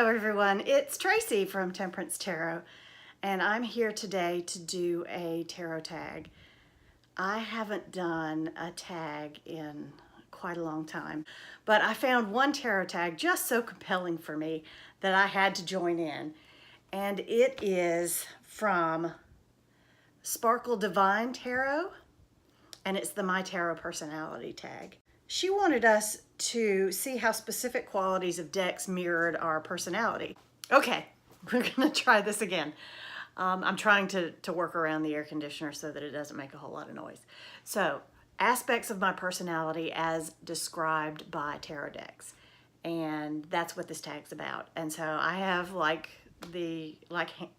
Hello everyone, it's Tracy from Temperance Tarot, and I'm here today to do a tarot tag. I haven't done a tag in quite a long time, but I found one tarot tag just so compelling for me that I had to join in, and it is from Sparkle Divine Tarot, and it's the My Tarot Personality tag. She wanted us to see how specific qualities of decks mirrored our personality. Okay, we're gonna try this again. I'm trying to work around the air conditioner so that it doesn't make a whole lot of noise. So, aspects of my personality as described by tarot decks. And that's what this tag's about. And so I have, like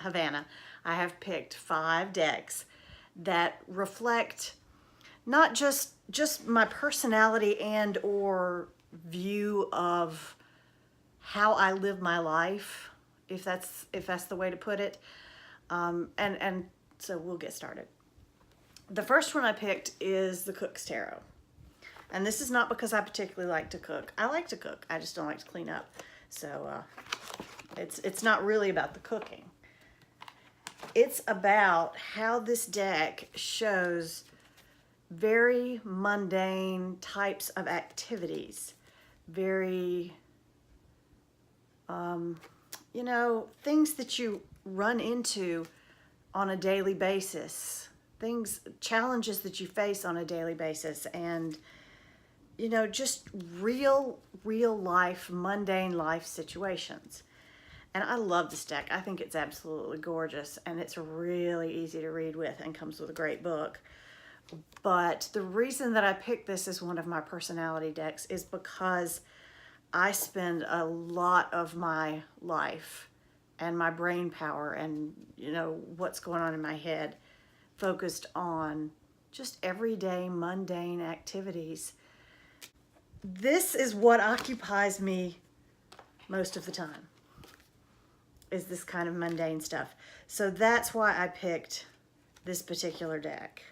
Havana, I have picked 5 decks that reflect not just my personality and or view of how I live my life, if that's the way to put it. And so we'll get started. The first one I picked is the Kooks Tarot. And this is not because I particularly like to cook. I like to cook, I just don't like to clean up. So it's not really about the cooking. It's about how this deck shows very mundane types of activities, very, you know, things that you run into on a daily basis, challenges that you face on a daily basis, and, you know, just real life, mundane life situations. And I love this deck. I think it's absolutely gorgeous, and it's really easy to read with and comes with a great book. But the reason that I picked this as one of my personality decks is because I spend a lot of my life and my brain power and, you know, what's going on in my head focused on just everyday mundane activities. This is what occupies me most of the time, is this kind of mundane stuff. So that's why I picked this particular deck.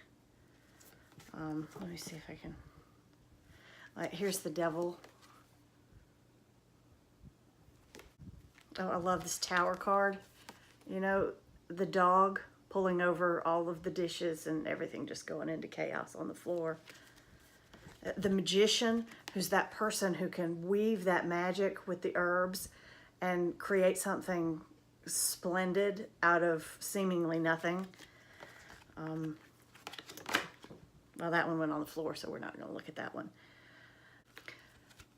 Let me see if I can, here's the Devil. Oh, I love this Tower card. You know, the dog pulling over all of the dishes and everything just going into chaos on the floor. The Magician, who's that person who can weave that magic with the herbs and create something splendid out of seemingly nothing. Well, that one went on the floor, so we're not going to look at that one.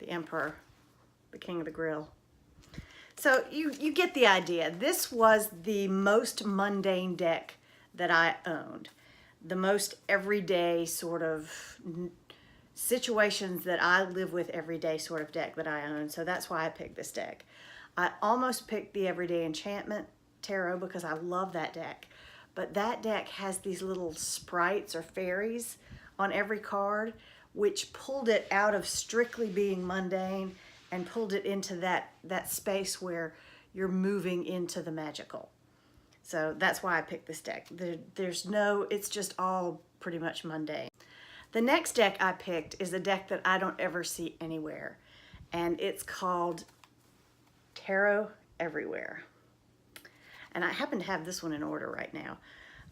The Emperor, the King of the Grill. So you get the idea. This was the most mundane deck that I owned. The most everyday sort of situations that I live with every day sort of deck that I own. So that's why I picked this deck. I almost picked the Everyday Enchantment Tarot because I love that deck. But that deck has these little sprites or fairies on every card, which pulled it out of strictly being mundane and pulled it into that space where you're moving into the magical. So that's why I picked this deck. It's just all pretty much mundane. The next deck I picked is a deck that I don't ever see anywhere, and it's called Tarot Everywhere. And I happen to have this one in order right now.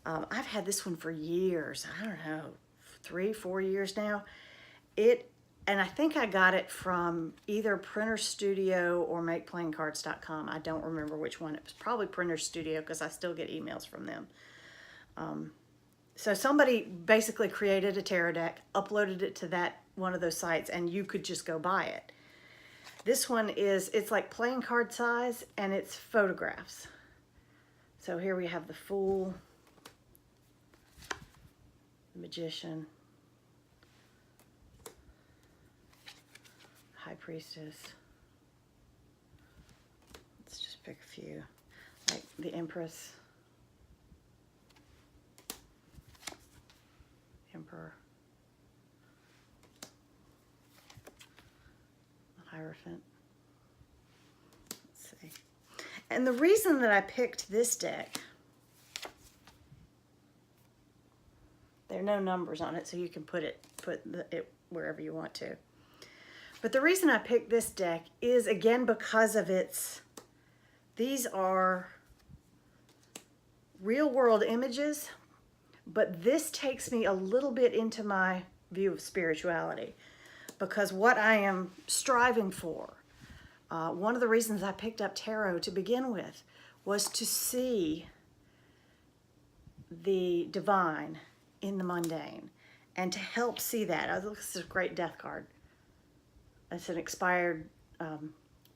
I've had this one for years. I don't know, 3-4 years now. And I think I got it from either Printer Studio or MakePlayingCards.com. I don't remember which one. It was probably Printer Studio because I still get emails from them. So somebody basically created a tarot deck, uploaded it to one of those sites, and you could just go buy it. This one it's like playing card size, and it's photographs. So here we have the Fool, the Magician, High Priestess. Let's just pick a few. Like the Empress, Emperor, the Hierophant. Let's see. And the reason that I picked this deck, there are no numbers on it, so you can put it wherever you want to. But the reason I picked this deck is, again, because of its These are real world images, but this takes me a little bit into my view of spirituality, because what I am striving for, one of the reasons I picked up tarot to begin with was to see the divine in the mundane and to help see that. Oh, this is a great death card. It's an expired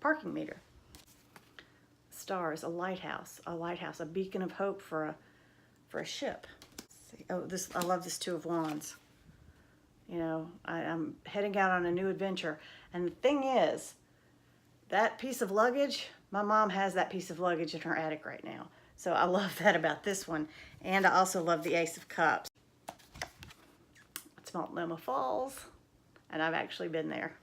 parking meter. Stars, a lighthouse, a beacon of hope for a ship. Let's see. Oh, I love this Two of Wands. You know, I'm heading out on a new adventure. And the thing is, that piece of luggage, my mom has that piece of luggage in her attic right now. So I love that about this one. And I also love the Ace of Cups. It's Multnomah Falls, and I've actually been there,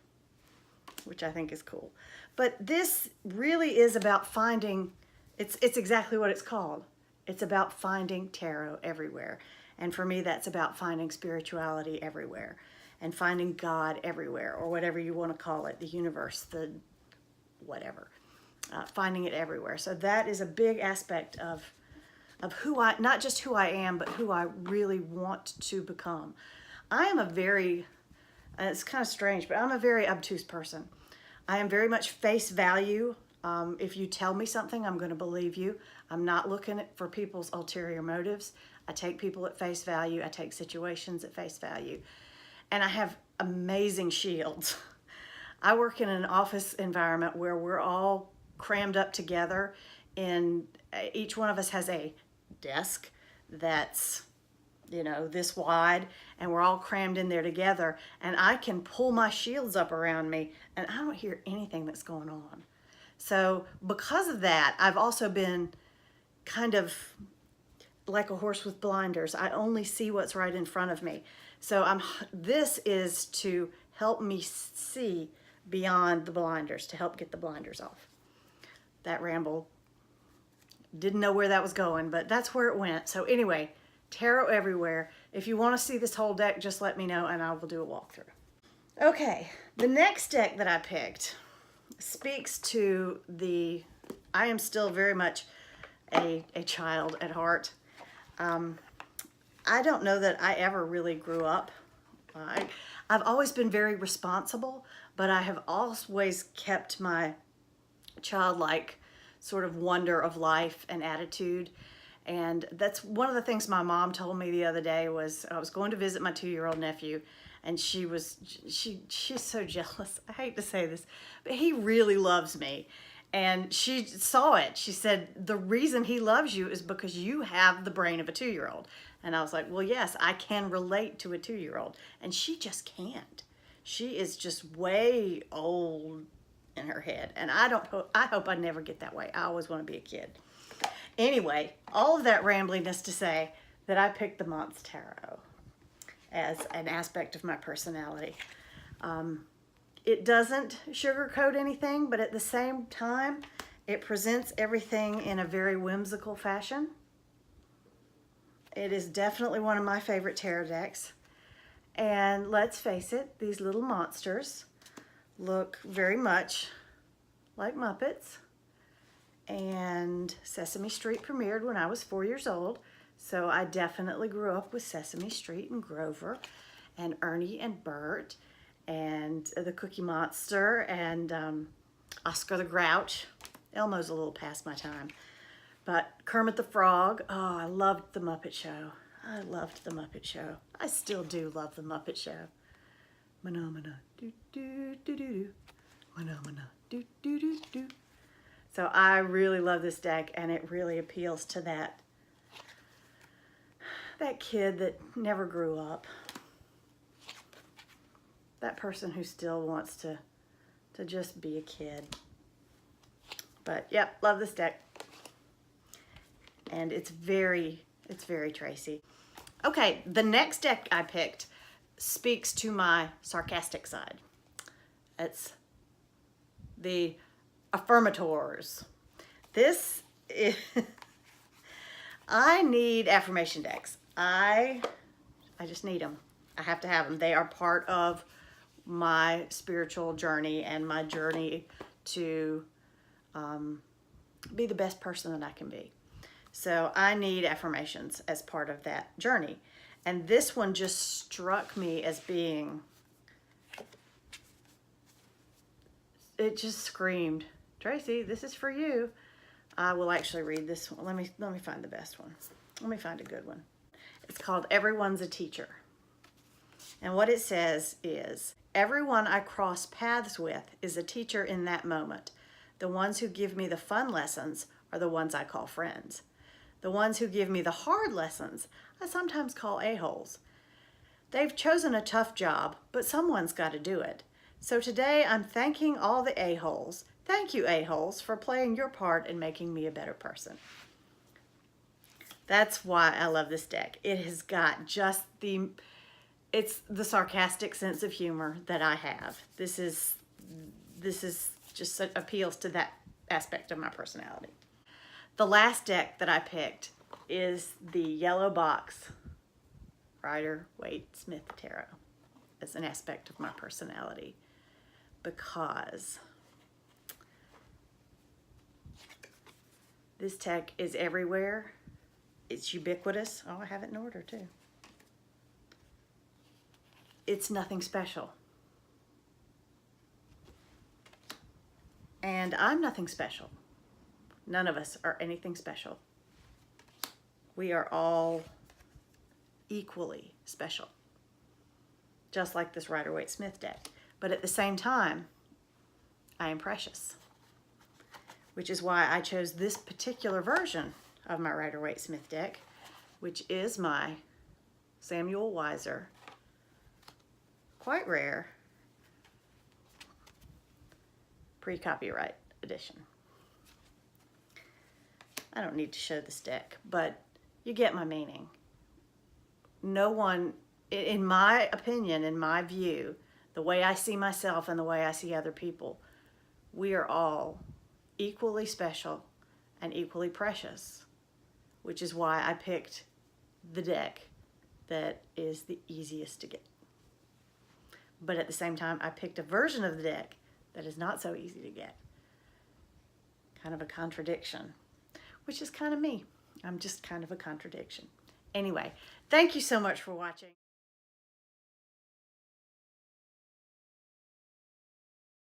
which I think is cool. But this really is about finding, it's exactly what it's called. It's about finding tarot everywhere. And for me, that's about finding spirituality everywhere and finding God everywhere, or whatever you want to call it, the universe, the whatever, finding it everywhere. So that is a big aspect of who I, not just who I am, but who I really want to become. I am a very, it's kind of strange, but I'm a very obtuse person. I am very much face value. If you tell me something, I'm going to believe you. I'm not looking for people's ulterior motives. I take people at face value. I take situations at face value. And I have amazing shields. I work in an office environment where we're all crammed up together, and each one of us has a desk that's, you know, this wide, and we're all crammed in there together, and I can pull my shields up around me and I don't hear anything that's going on. So because of that, I've also been kind of like a horse with blinders. I only see what's right in front of me. So this is to help me see beyond the blinders, to help get the blinders off. That ramble, didn't know where that was going, but that's where it went. So anyway, tarot everywhere. If you want to see this whole deck, just let me know and I will do a walkthrough. Okay, the next deck that I picked speaks to I am still very much a child at heart. I don't know that I ever really grew up. I've always been very responsible, but I have always kept my childlike sort of wonder of life and attitude. And that's one of the things my mom told me the other day. Was I was going to visit my 2-year-old nephew, and she's so jealous. I hate to say this, but he really loves me. And she saw it. She said, the reason he loves you is because you have the brain of a 2-year-old. And I was like, well, yes, I can relate to a 2-year-old. And she just can't. She is just way old in her head. And I hope I never get that way. I always want to be a kid. Anyway, all of that rambliness to say that I picked the Monstera as an aspect of my personality. It doesn't sugarcoat anything, but at the same time, it presents everything in a very whimsical fashion. It is definitely one of my favorite tarot decks. And let's face it, these little monsters look very much like Muppets. And Sesame Street premiered when I was 4 years old. So I definitely grew up with Sesame Street and Grover and Ernie and Bert and the Cookie Monster and Oscar the Grouch. Elmo's a little past my time. But Kermit the Frog, oh, I loved the Muppet Show. I loved the Muppet Show. I still do love the Muppet Show. Mana, do, do, do, do, do. Mana, do, do, do, do. So I really love this deck, and it really appeals to that kid that never grew up. That person who still wants to just be a kid. But yep, love this deck. And it's very Tracy. Okay, the next deck I picked speaks to my sarcastic side. It's the Affirmators. This is, I need affirmation decks. I just need them. I have to have them. They are part of my spiritual journey and my journey to be the best person that I can be. So I need affirmations as part of that journey. And this one just struck me as being, it just screamed, Tracy, this is for you. I will actually read this one. Let me find the best one. Let me find a good one. It's called Everyone's a Teacher. And what it says is, everyone I cross paths with is a teacher in that moment. The ones who give me the fun lessons are the ones I call friends. The ones who give me the hard lessons, I sometimes call a-holes. They've chosen a tough job, but someone's got to do it. So today I'm thanking all the a-holes. Thank you, a-holes, for playing your part in making me a better person. That's why I love this deck. It has got just it's the sarcastic sense of humor that I have. This is just appeals to that aspect of my personality. The last deck that I picked is the Yellow Box Rider-Waite-Smith Tarot as an aspect of my personality, because this deck is everywhere. It's ubiquitous. Oh, I have it in order too. It's nothing special. And I'm nothing special. None of us are anything special. We are all equally special, just like this Rider-Waite-Smith deck. But at the same time, I am precious, which is why I chose this particular version of my Rider-Waite-Smith deck, which is my Samuel Weiser, quite rare, pre-copyright edition. I don't need to show this deck, but you get my meaning. No one, in my opinion, in my view, the way I see myself and the way I see other people, we are all equally special and equally precious, which is why I picked the deck that is the easiest to get. But at the same time, I picked a version of the deck that is not so easy to get. Kind of a contradiction, which is kind of me. I'm just kind of a contradiction. Anyway, thank you so much for watching.